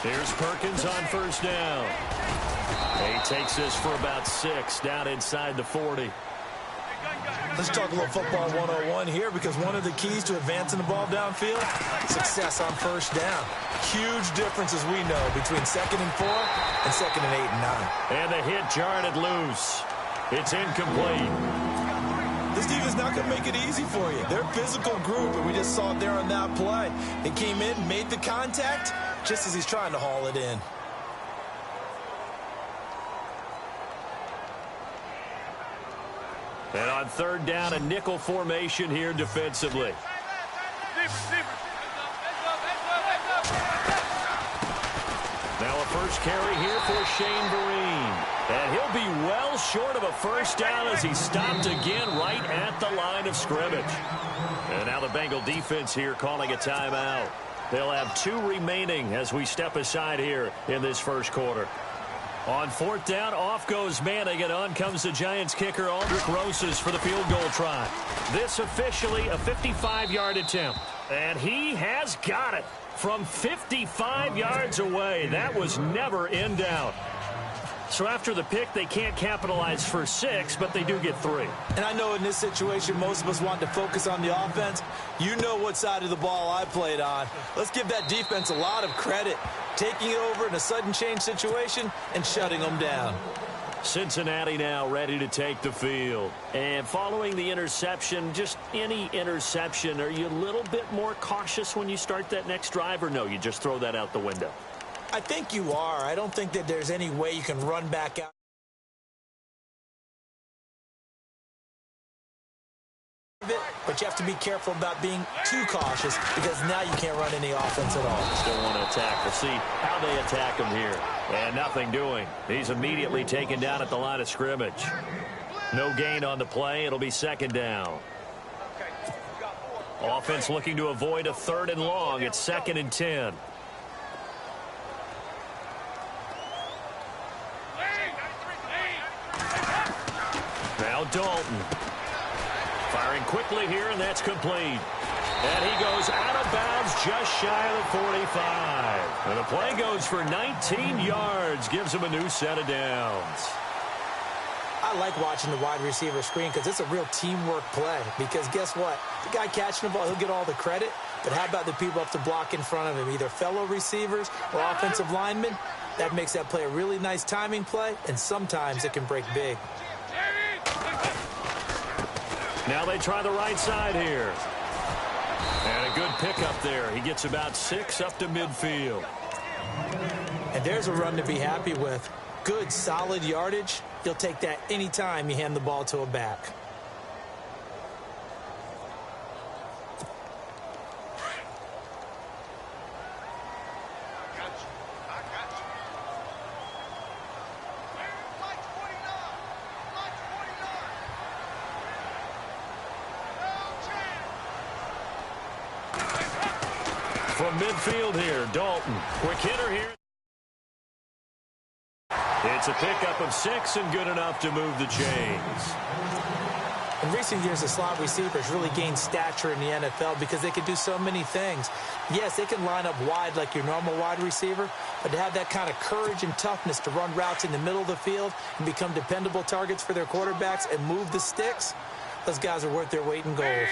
Here's Perkins on first down. He takes this for about 6 down inside the 40. Let's talk a little football 101 here, because one of the keys to advancing the ball downfield, success on first down. Huge difference, as we know, between 2nd and 4 and 2nd and 8 and 9. And the hit jarred it loose. It's incomplete. This defense is not going to make it easy for you. They're a physical group, and we just saw it there on that play. They came in, made the contact, just as he's trying to haul it in. And on third down, a nickel formation here defensively. Now a first carry here for Shane Vereen. And he'll be well short of a first down as he's stopped again right at the line of scrimmage. And now the Bengal defense here calling a timeout. They'll have 2 remaining as we step aside here in this first quarter. On fourth down, off goes Manning, and on comes the Giants kicker, Aldrich Rosas, for the field goal try. This officially a 55-yard attempt. And he has got it from 55 yards away. That was never in doubt. So after the pick, they can't capitalize for 6, but they do get 3. And I know in this situation, most of us want to focus on the offense. You know what side of the ball I played on. Let's give that defense a lot of credit, taking it over in a sudden change situation and shutting them down. Cincinnati now ready to take the field. And following the interception, just any interception, are you a little bit more cautious when you start that next drive, or no, you just throw that out the window? I think you are. I don't think that there's any way you can run back out. But you have to be careful about being too cautious, because now you can't run any offense at all. Still want to attack. We'll see how they attack him here. And nothing doing. He's immediately taken down at the line of scrimmage. No gain on the play. It'll be second down. Offense looking to avoid a 3rd and long. It's 2nd and 10. Now Dalton. Firing quickly here, and that's complete. And he goes out of bounds just shy of the 45. And the play goes for 19 yards. Gives him a new set of downs. I like watching the wide receiver screen, because it's a real teamwork play. Because guess what? The guy catching the ball, he'll get all the credit. But how about the people up to block in front of him, either fellow receivers or offensive linemen? That makes that play a really nice timing play, and sometimes it can break big. Now they try the right side here. And a good pickup there. He gets about 6 up to midfield. And there's a run to be happy with. Good, solid yardage. You'll take that anytime you hand the ball to a back. From midfield here, Dalton. Quick hitter here. It's a pickup of 6 and good enough to move the chains. In recent years, the slot receivers really gained stature in the NFL because they can do so many things. Yes, they can line up wide like your normal wide receiver, but to have that kind of courage and toughness to run routes in the middle of the field and become dependable targets for their quarterbacks and move the sticks, those guys are worth their weight in gold.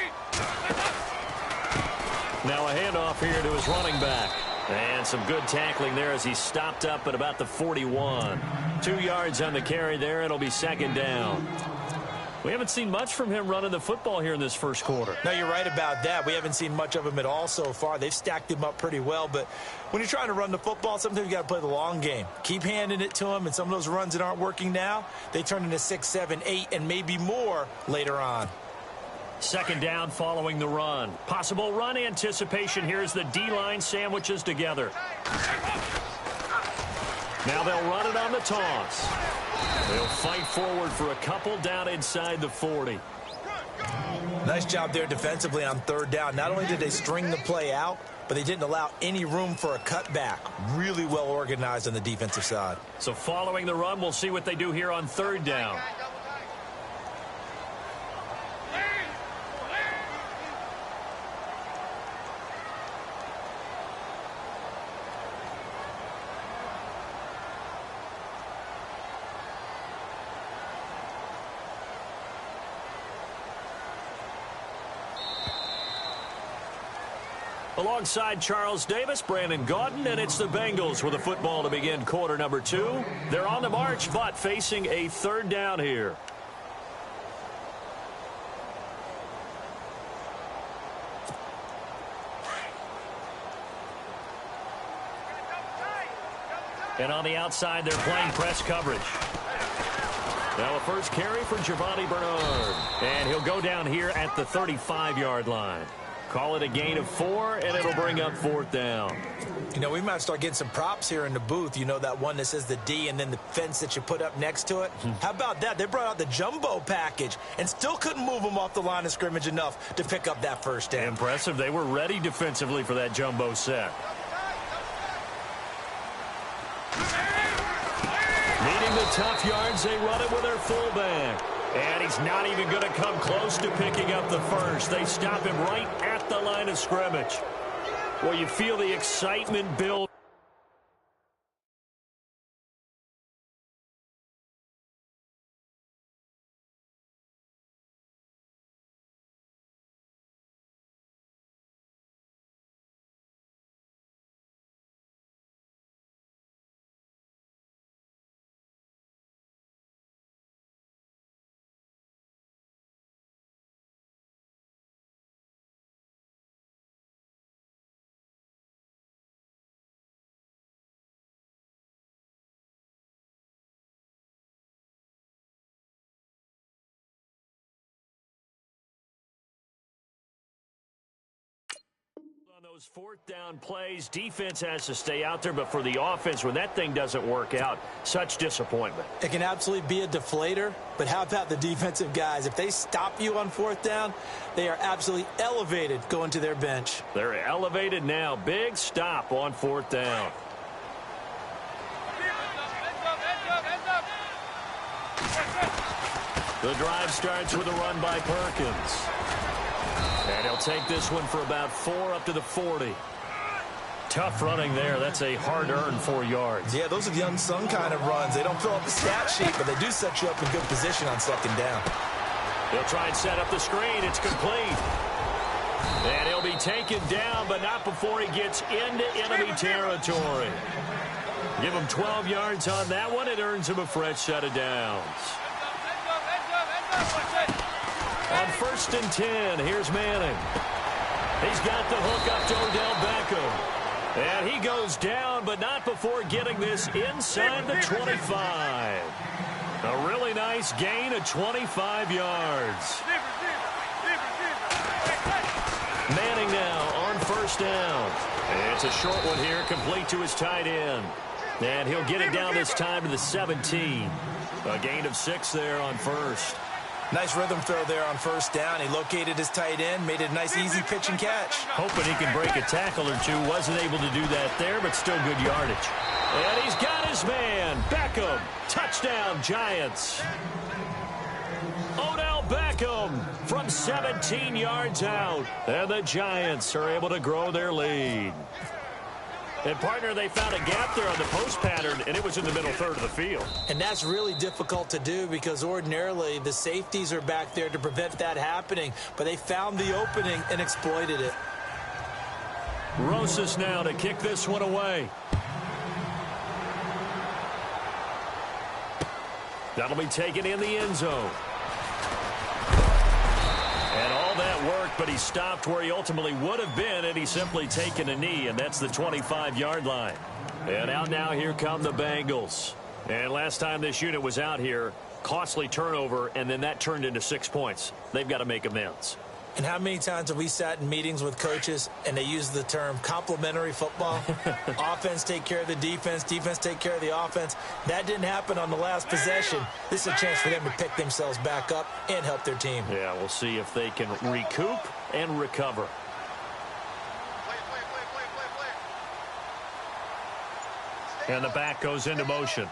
Now a handoff here to his running back. And some good tackling there as he stopped up at about the 41. 2 yards on the carry there. It'll be second down. We haven't seen much from him running the football here in this first quarter. No, you're right about that. We haven't seen much of him at all so far. They've stacked him up pretty well. But when you're trying to run the football, sometimes you got to play the long game. Keep handing it to him, and some of those runs that aren't working now, they turn into 6, 7, 8, and maybe more later on. Second down following the run. Possible run anticipation here as the D-line sandwiches together. Now they'll run it on the toss. They'll fight forward for a couple down inside the 40. Nice job there defensively on third down. Not only did they string the play out, but they didn't allow any room for a cutback. Really well organized on the defensive side. So following the run, we'll see what they do here on third down. Alongside Charles Davis, Brandon Gaudin, and it's the Bengals with the football to begin quarter number 2. They're on the march, but facing a third down here. And on the outside, they're playing press coverage. Now a first carry for Giovanni Bernard. And he'll go down here at the 35-yard line. Call it a gain of 4, and it'll bring up 4th down. You know, we might start getting some props here in the booth. You know, that one that says the D and then the fence that you put up next to it? How about that? They brought out the jumbo package and still couldn't move them off the line of scrimmage enough to pick up that first down. Impressive. They were ready defensively for that jumbo set. Needing the tough yards, they run it with their fullback. And he's not even going to come close to picking up the first. They stop him right at the line of scrimmage. Well, you feel the excitement build. On those 4th down plays, defense has to stay out there, but for the offense, when that thing doesn't work out, such disappointment. It can absolutely be a deflator, but how about the defensive guys? If they stop you on 4th down, they are absolutely elevated going to their bench. They're elevated now. Big stop on 4th down. The drive starts with a run by Perkins. And he'll take this one for about 4 up to the 40. Tough running there. That's a hard-earned 4 yards. Yeah, those are the unsung kind of runs. They don't fill up the stat sheet, but they do set you up in good position on 2nd down. He'll try and set up the screen. It's complete. And he'll be taken down, but not before he gets into enemy territory. Give him 12 yards on that one. It earns him a fresh set of downs. On 1st and 10, here's Manning. He's got the hook up to Odell Beckham. And he goes down, but not before getting this inside the 25. A really nice gain of 25 yards. Manning now on 1st down. It's a short one here, complete to his tight end. And he'll get it down this time to the 17. A gain of 6 there on 1st. Nice rhythm throw there on 1st down. He located his tight end, made it a nice, easy pitch and catch. Hoping he can break a tackle or two. Wasn't able to do that there, but still good yardage. And he's got his man, Beckham. Touchdown, Giants. Odell Beckham from 17 yards out. And the Giants are able to grow their lead. And, partner, they found a gap there on the post pattern, and it was in the middle third of the field. And that's really difficult to do because ordinarily the safeties are back there to prevent that happening. But they found the opening and exploited it. Rosas now to kick this one away. That'll be taken in the end zone. And all that worked, but he stopped where he ultimately would have been, and he's simply taken a knee, and that's the 25-yard line. And out now, here come the Bengals. And last time this unit was out here, costly turnover, and then that turned into 6 points. They've got to make amends. And how many times have we sat in meetings with coaches and they use the term complementary football? Offense take care of the defense, defense take care of the offense. That didn't happen on the last possession. This is a chance for them to pick themselves back up and help their team. Yeah, we'll see if they can recoup and recover. And the back goes into motion.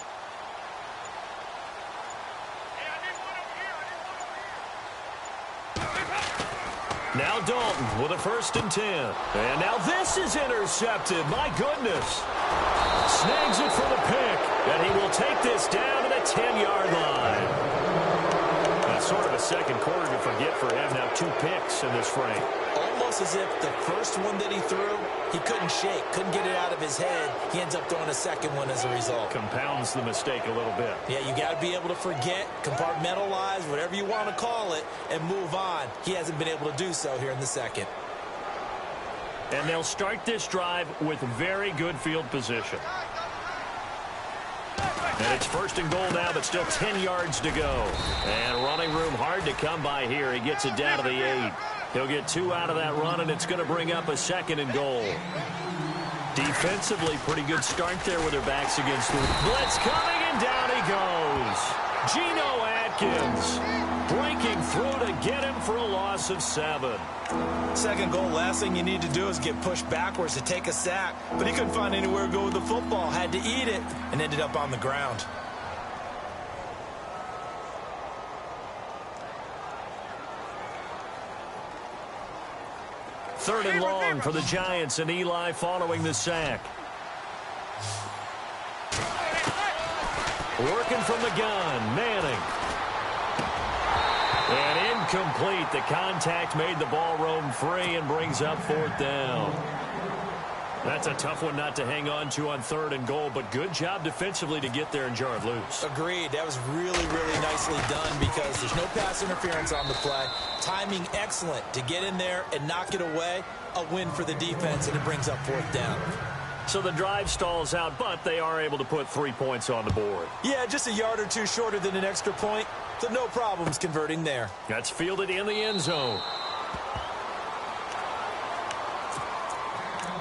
Now Dalton with a 1st and 10. And now this is intercepted. My goodness. Snags it for the pick. And he will take this down to the 10-yard line. That's sort of a second quarter to forget for him. Now 2 picks in this frame. almost as if the first one that he threw, he couldn't shake, couldn't get it out of his head. He ends up throwing a second one as a result. Compounds the mistake a little bit. Yeah, you got to be able to forget, compartmentalize, whatever you want to call it, and move on. He hasn't been able to do so here in the second. And they'll start this drive with very good field position. And it's 1st and goal now, but still 10 yards to go. And running room hard to come by here. He gets it down to the 8. He'll get 2 out of that run, and it's going to bring up a 2nd and goal. Defensively, pretty good start there with their backs against the blitz coming, and down he goes. Geno Atkins breaking through to get him for a loss of 7. 2nd goal, last thing you need to do is get pushed backwards to take a sack. But he couldn't find anywhere to go with the football, had to eat it, and ended up on the ground. Third and long for the Giants, and Eli following the sack. Working from the gun, Manning. And incomplete. The contact made the ball roam free and brings up 4th down. That's a tough one not to hang on to on 3rd and goal, but good job defensively to get there and jar it loose. Agreed. That was really, really nicely done because there's no pass interference on the play. Timing excellent to get in there and knock it away. A win for the defense, and it brings up 4th down. So the drive stalls out, but they are able to put 3 points on the board. Yeah, just a yard or two shorter than an extra point, so no problems converting there. That's fielded in the end zone.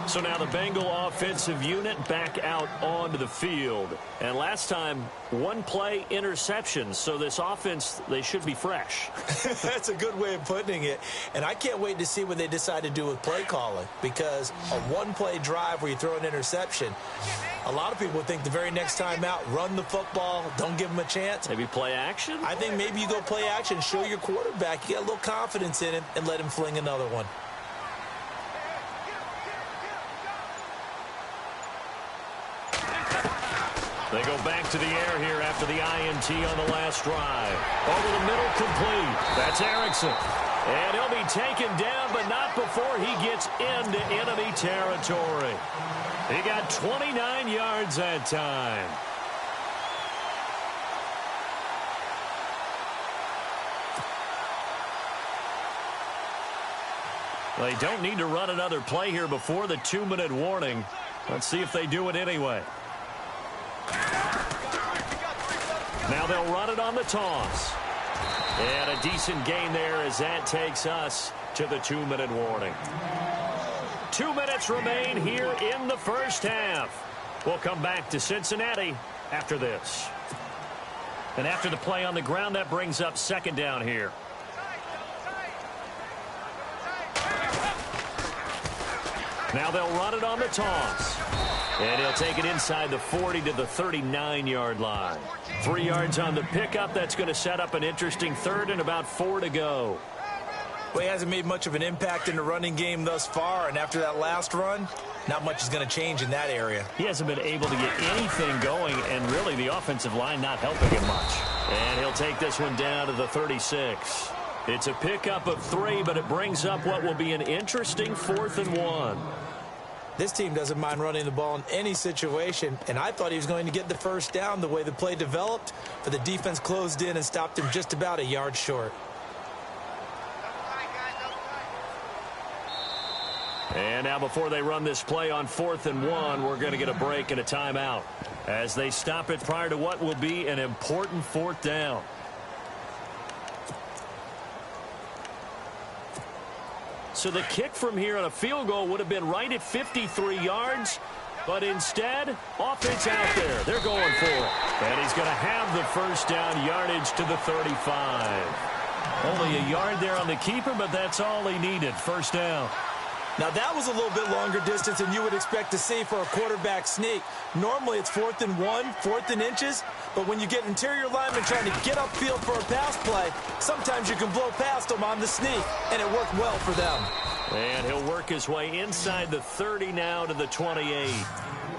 So now the Bengal offensive unit back out onto the field. And last time, 1 play interception. So this offense, they should be fresh. That's a good way of putting it. And I can't wait to see what they decide to do with play calling. Because a 1-play drive where you throw an interception, a lot of people think the very next time out, run the football, don't give them a chance. Maybe play action? I think maybe you go play action, show your quarterback, you got a little confidence in him, and let him fling another one. They go back to the air here after the INT on the last drive. Over the middle, complete. That's Erickson. And he'll be taken down, but not before he gets into enemy territory. He got 29 yards that time. They don't need to run another play here before the 2-minute warning. Let's see if they do it anyway. Now they'll run it on the toss. And a decent gain there as that takes us to the 2-minute warning. 2 minutes remain here in the first half. We'll come back to Cincinnati after this. And after the play on the ground, that brings up 2nd down here. Now they'll run it on the toss. And he'll take it inside the 40 to the 39-yard line. 3 yards on the pickup. That's going to set up an interesting 3rd and about 4 to go. Well, he hasn't made much of an impact in the running game thus far, and after that last run, not much is going to change in that area. He hasn't been able to get anything going, and really the offensive line not helping him much. And he'll take this one down to the 36. It's a pickup of 3, but it brings up what will be an interesting 4th and 1. This team doesn't mind running the ball in any situation, and I thought he was going to get the first down the way the play developed, but the defense closed in and stopped him just about a yard short. And now before they run this play on 4th and 1, we're going to get a break and a timeout as they stop it prior to what will be an important 4th down. So the kick from here on a field goal would have been right at 53 yards. But instead, offense out there. They're going for it. And he's going to have the first down, yardage to the 35. Only a yard there on the keeper, but that's all he needed. First down. Now, that was a little bit longer distance than you would expect to see for a quarterback sneak. Normally, it's 4th and 1, 4th and inches. But when you get interior linemen trying to get upfield for a pass play, sometimes you can blow past them on the sneak, and it worked well for them. And he'll work his way inside the 30 now to the 28.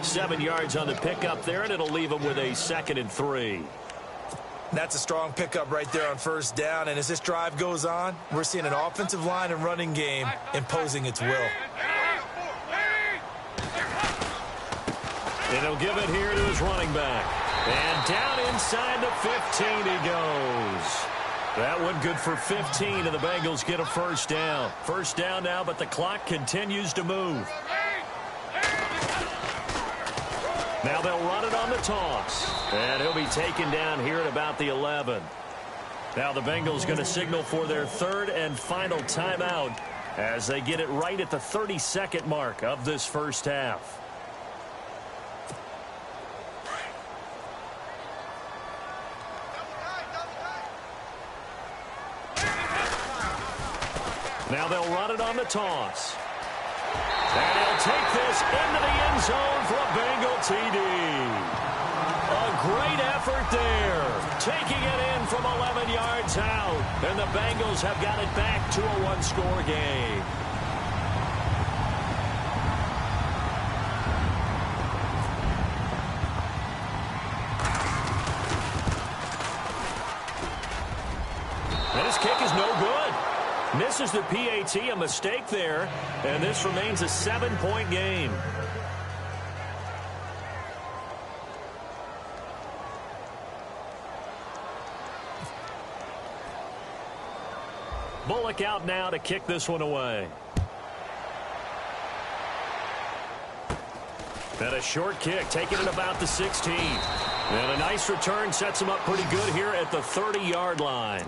7 yards on the pickup there, and it'll leave him with a 2nd and 3. That's a strong pickup right there on first down. And as this drive goes on, we're seeing an offensive line and running game imposing its will. And he'll give it here to his running back. And down inside the 15 he goes. That one good for 15, and the Bengals get a first down. First down now, but the clock continues to move. Now they'll run it on the toss. And he'll be taken down here at about the 11. Now the Bengals going to signal for their third and final timeout as they get it right at the 30-second mark of this first half. Now they'll run it on the toss. And he'll take this into the end zone for a Bengal TD. A great effort there. Taking it in from 11 yards out. And the Bengals have got it back to a one-score game. And his kick is no good. Misses the PAT, a mistake there, and this remains a 7-point game. Bullock out now to kick this one away. And a short kick, taking it about the 16. And a nice return sets him up pretty good here at the 30-yard line.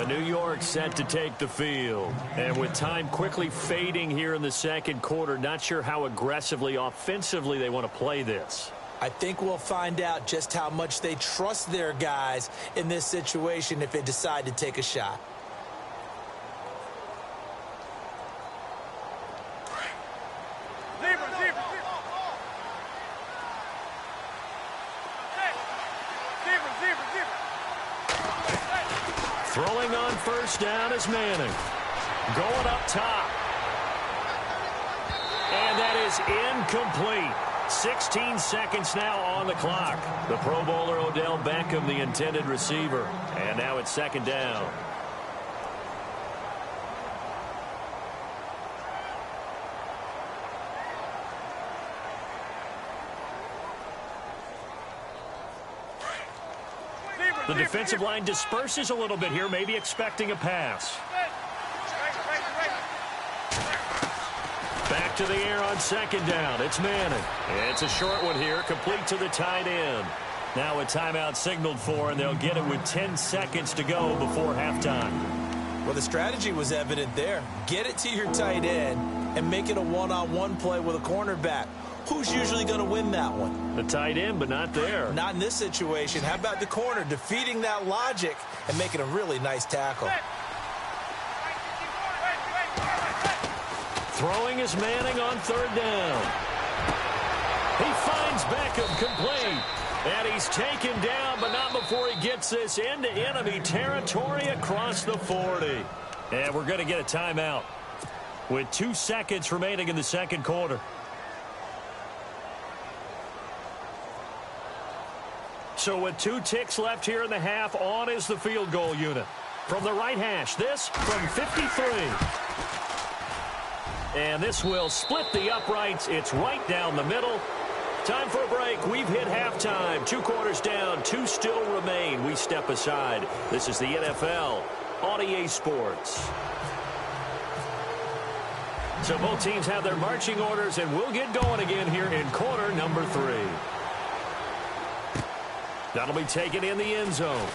New York set to take the field. And with time quickly fading here in the second quarter, not sure how aggressively, offensively they want to play this. I think we'll find out just how much they trust their guys in this situation if they decide to take a shot. Throwing on first down is Manning. Going up top. And that is incomplete. 16 seconds now on the clock. The Pro Bowler Odell Beckham, the intended receiver. And now it's second down. The defensive line disperses a little bit here, maybe expecting a pass. Back to the air on second down. It's Manning. It's a short one here, complete to the tight end. Now a timeout signaled for, and they'll get it with 10 seconds to go before halftime. Well, the strategy was evident there. Get it to your tight end and make it a one-on-one play with a cornerback. Who's usually going to win that one? The tight end, but not there. Not in this situation. How about the corner defeating that logic and making a really nice tackle? Throwing is Manning on third down. He finds Beckham complete. And he's taken down, but not before he gets this into enemy territory across the 40. And we're going to get a timeout with 2 seconds remaining in the second quarter. So with 2 ticks left here in the half, on is the field goal unit. From the right hash, this from 53. And this will split the uprights. It's right down the middle. Time for a break. We've hit halftime. 2 quarters down, 2 still remain. We step aside. This is the NFL on EA Sports. So both teams have their marching orders, and we'll get going again here in quarter number 3. That'll be taken in the end zone.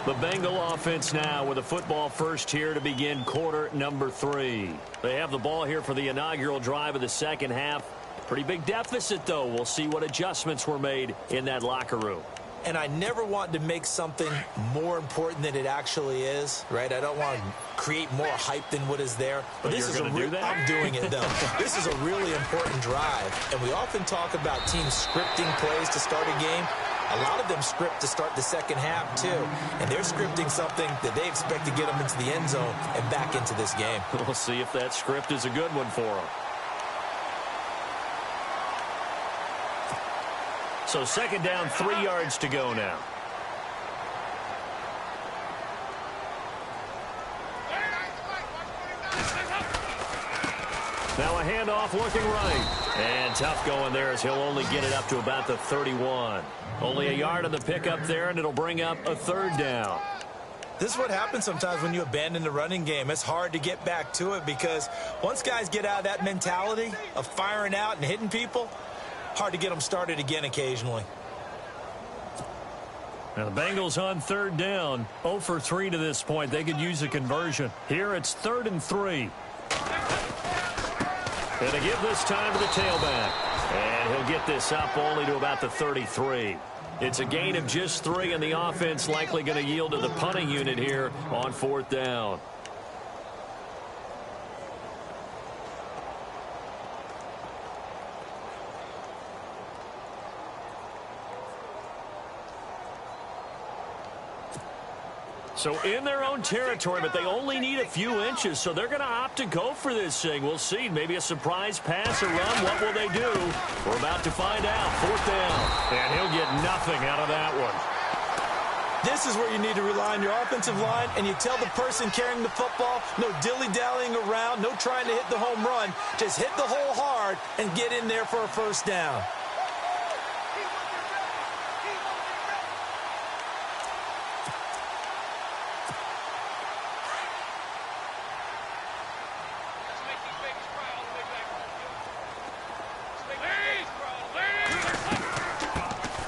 The Bengal offense now with a football first here to begin quarter number 3. They have the ball here for the inaugural drive of the second half. Pretty big deficit, though. We'll see what adjustments were made in that locker room. And I never want to make something more important than it actually is, right? I don't want to create more hype than what is there. But this is do that? I'm doing it, though. This is a really important drive. And we often talk about teams scripting plays to start a game. A lot of them script to start the second half, too. And they're scripting something that they expect to get them into the end zone and back into this game. We'll see if that script is a good one for them. So second down, 3 yards to go now. Now a handoff looking right. And tough going there as he'll only get it up to about the 31. Only a yard of the pickup there, and it'll bring up a third down. This is what happens sometimes when you abandon the running game. It's hard to get back to it because once guys get out of that mentality of firing out and hitting people, hard to get them started again occasionally. Now the Bengals on third down, 0 for 3 to this point. They could use a conversion. Here it's 3rd and 3. And they give this time to the tailback. And he'll get this up only to about the 33. It's a gain of just 3, and the offense likely going to yield to the punting unit here on 4th down. So in their own territory, but they only need a few inches, so they're going to opt to go for this thing. We'll see. Maybe a surprise pass or run. What will they do? We're about to find out. 4th down. And he'll get nothing out of that one. This is where you need to rely on your offensive line, and you tell the person carrying the football, no dilly-dallying around, no trying to hit the home run. Just hit the hole hard and get in there for a first down.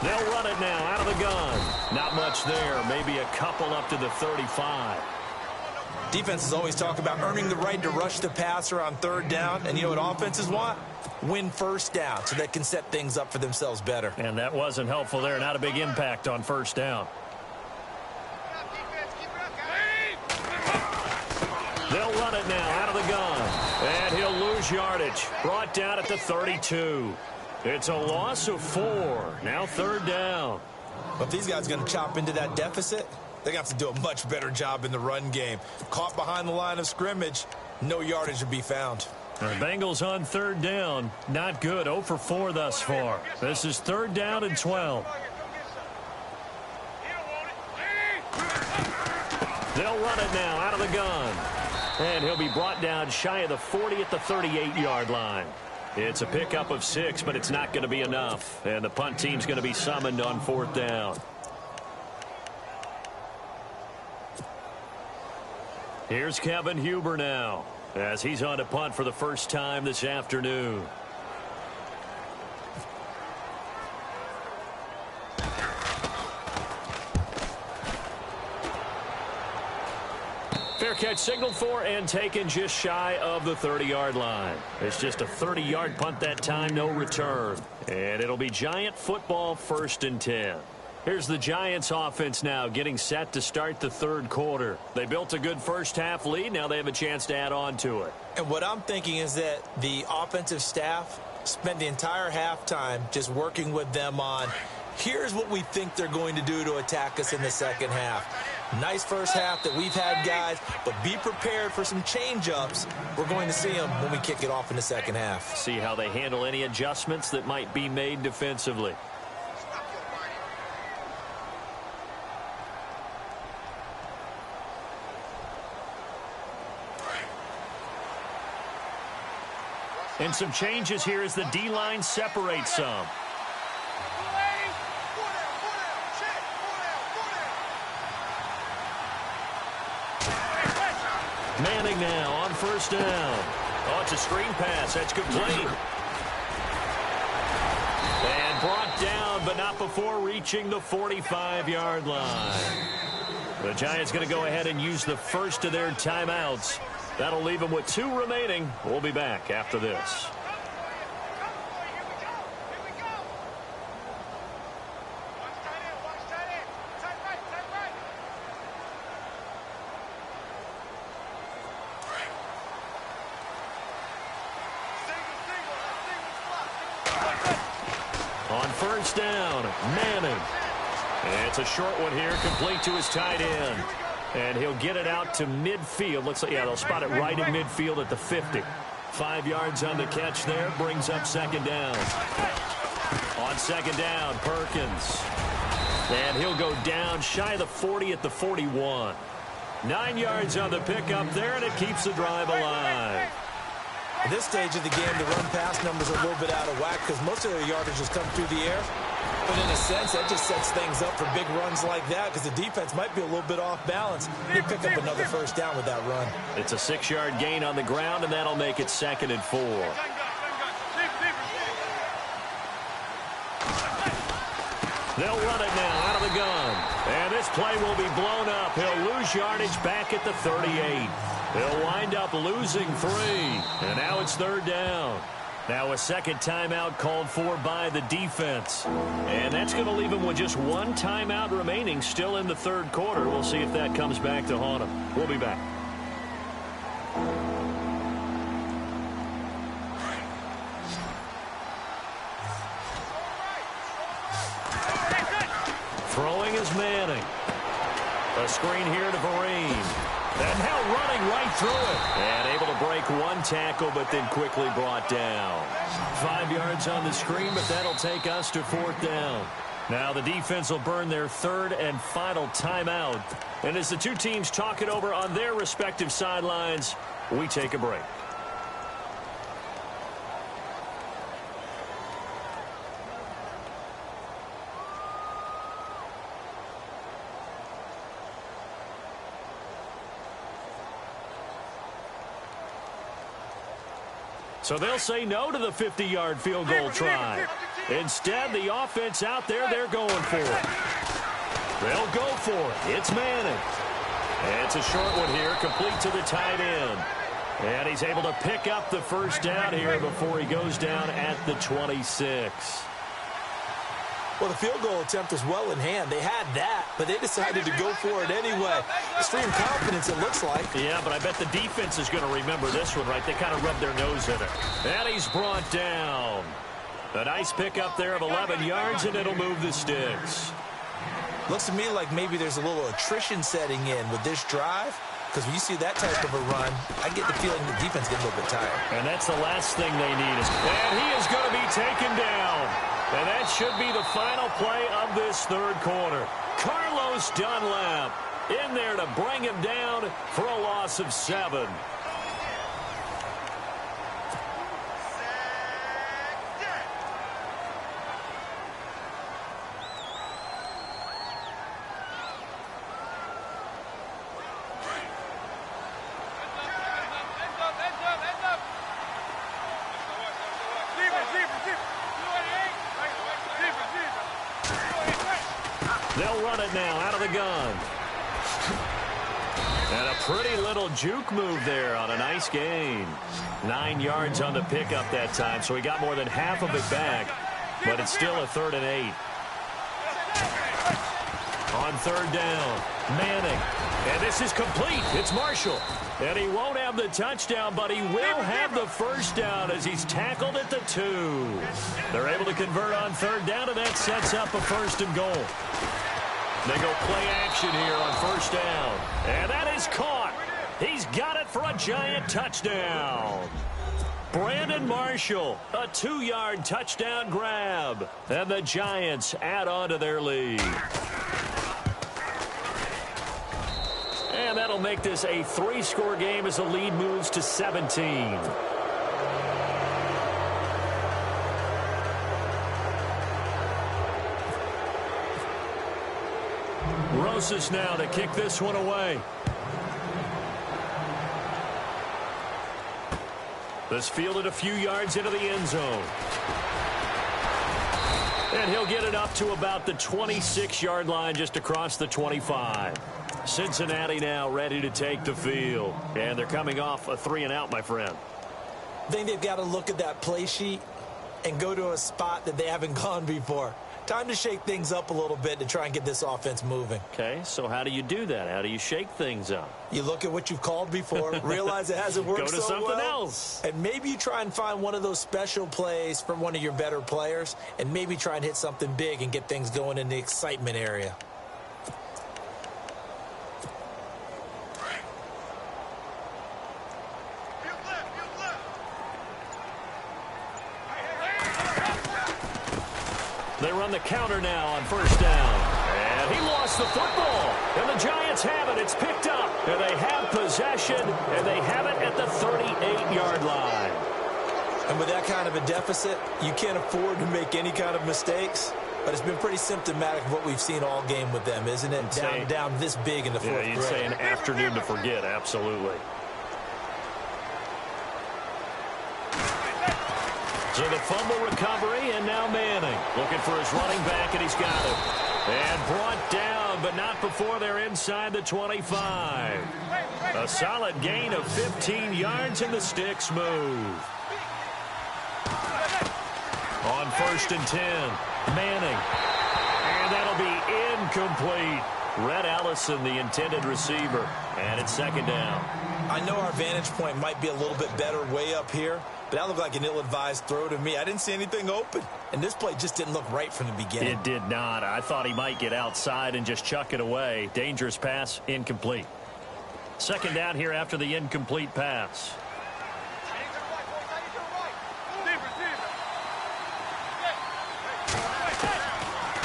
They'll run it now out of the gun. Not much there. Maybe a couple up to the 35. Defenses always talk about earning the right to rush the passer on 3rd down. And you know what offenses want? Win first down so they can set things up for themselves better. And that wasn't helpful there. Not a big impact on 1st down. They'll run it now out of the gun. And he'll lose yardage. Brought down at the 32. It's a loss of 4. Now 3rd down. But if these guys are going to chop into that deficit, they're going to have to do a much better job in the run game. Caught behind the line of scrimmage, no yardage to be found. The Bengals on 3rd down. Not good. 0 for 4 thus far. This is 3rd down and 12. They'll run it now out of the gun. And he'll be brought down shy of the 40 at the 38-yard line. It's a pickup of 6, but it's not going to be enough. And the punt team's going to be summoned on 4th down. Here's Kevin Huber now, as he's on to punt for the first time this afternoon. Fair catch signaled for and taken just shy of the 30-yard line. It's just a 30-yard punt that time, no return. And it'll be Giant football, 1st and 10. Here's the Giants offense now getting set to start the 3rd quarter. They built a good first-half lead. Now they have a chance to add on to it. And what I'm thinking is that the offensive staff spent the entire halftime just working with them on, here's what we think they're going to do to attack us in the second half. Nice first half that we've had, guys, but be prepared for some change-ups. We're going to see them when we kick it off in the second half. See how they handle any adjustments that might be made defensively. And some changes here as the D-line separates some. Manning now on 1st down. Oh, it's a screen pass. That's complete. And brought down, but not before reaching the 45-yard line. The Giants going to go ahead and use the first of their timeouts. That'll leave them with 2 remaining. We'll be back after this. On 1st down, Manning. And it's a short one here, complete to his tight end. And he'll get it out to midfield. Looks like, yeah, they'll spot it right in midfield at the 50. 5 yards on the catch there, brings up 2nd down. On second down, Perkins. And he'll go down shy of the 40 at the 41. 9 yards on the pickup there, and it keeps the drive alive. At this stage of the game, the run-pass numbers are a little bit out of whack because most of their yardage has come through the air. But in a sense, that just sets things up for big runs like that because the defense might be a little bit off balance. They pick up another first down with that run. It's a 6-yard gain on the ground, and that'll make it 2nd and 4. They'll run it now out of the gun. And this play will be blown up. He'll lose yardage back at the 38. He'll wind up losing 3. And now it's 3rd down. Now a second timeout called for by the defense. And that's going to leave him with just 1 timeout remaining still in the 3rd quarter. We'll see if that comes back to haunt him. We'll be back. Throwing is Manning. A screen here to Vereen. And now running right through it. And able to break 1 tackle, but then quickly brought down. 5 yards on the screen, but that'll take us to 4th down. Now the defense will burn their 3rd and final timeout. And as the two teams talk it over on their respective sidelines, we take a break. So they'll say no to the 50-yard field goal try. Instead, the offense out there, they're going for it. They'll go for it. It's Manning. And it's a short one here, complete to the tight end. And he's able to pick up the first down here before he goes down at the 26. Well, the field goal attempt was well in hand. They had that, but they decided to go for it anyway. Extreme confidence, it looks like. Yeah, but I bet the defense is going to remember this one, right? They kind of rubbed their nose in it. And he's brought down. A nice pickup there of 11 yards, and it'll move the sticks. Looks to me like maybe there's a little attrition setting in with this drive. Because when you see that type of a run, I get the feeling the defense gets a little bit tired. And that's the last thing they need. And he is going to be taken down. And that should be the final play of this 3rd quarter. Carlos Dunlap in there to bring him down for a loss of 7. They'll run it now out of the gun. And a pretty little juke move there on a nice gain. 9 yards on the pickup that time, so he got more than half of it back. But it's still a 3rd and 8. On 3rd down, Manning. And this is complete. It's Marshall. And he won't have the touchdown, but he will have the first down as he's tackled at the 2. They're able to convert on 3rd down, and that sets up a 1st and goal. They go play action here on 1st down. And that is caught. He's got it for a giant touchdown. Brandon Marshall, a 2-yard touchdown grab. And the Giants add on to their lead. And that'll make this a 3-score game as the lead moves to 17. Rosas now to kick this one away. This fielded a few yards into the end zone. And he'll get it up to about the 26-yard line just across the 25. Cincinnati now ready to take the field. And they're coming off a 3-and-out, my friend. I think they've got to look at that play sheet and go to a spot that they haven't gone before. Time to shake things up a little bit to try and get this offense moving. Okay, so how do you do that? How do you shake things up? You look at what you've called before, realize it hasn't worked Go to so something well, else. and maybe you try and find one of those special plays from one of your better players, and maybe try and hit something big and get things going in the excitement area. They run the counter now on first down. And he lost the football. And the Giants have it. It's picked up. And they have possession. And they have it at the 38-yard line. And with that kind of a deficit, you can't afford to make any kind of mistakes. But it's been pretty symptomatic of what we've seen all game with them, isn't it? Down this big in the fourth quarter. You'd say an afternoon to forget, absolutely. So the fumble recovery, and now Manning looking for his running back, and he's got it. And brought down, but not before they're inside the 25. A solid gain of 15 yards, and the sticks move. On first and 10, Manning. And that'll be incomplete. Red Allison, the intended receiver. And it's second down. I know our vantage point might be a little bit better way up here, but that looked like an ill-advised throw to me. I didn't see anything open, and this play just didn't look right from the beginning. It did not. I thought he might get outside and just chuck it away. Dangerous pass, incomplete. Second down here after the incomplete pass.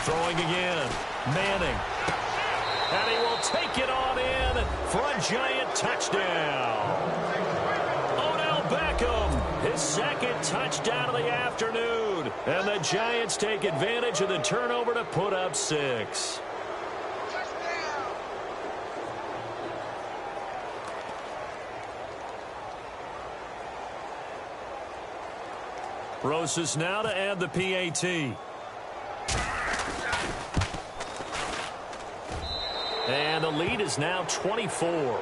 Throwing again. Manning. And he will take it on in for a Giant touchdown. Odell Beckham, his second touchdown of the afternoon. And the Giants take advantage of the turnover to put up 6. Rosas now to add the PAT. And the lead is now 24.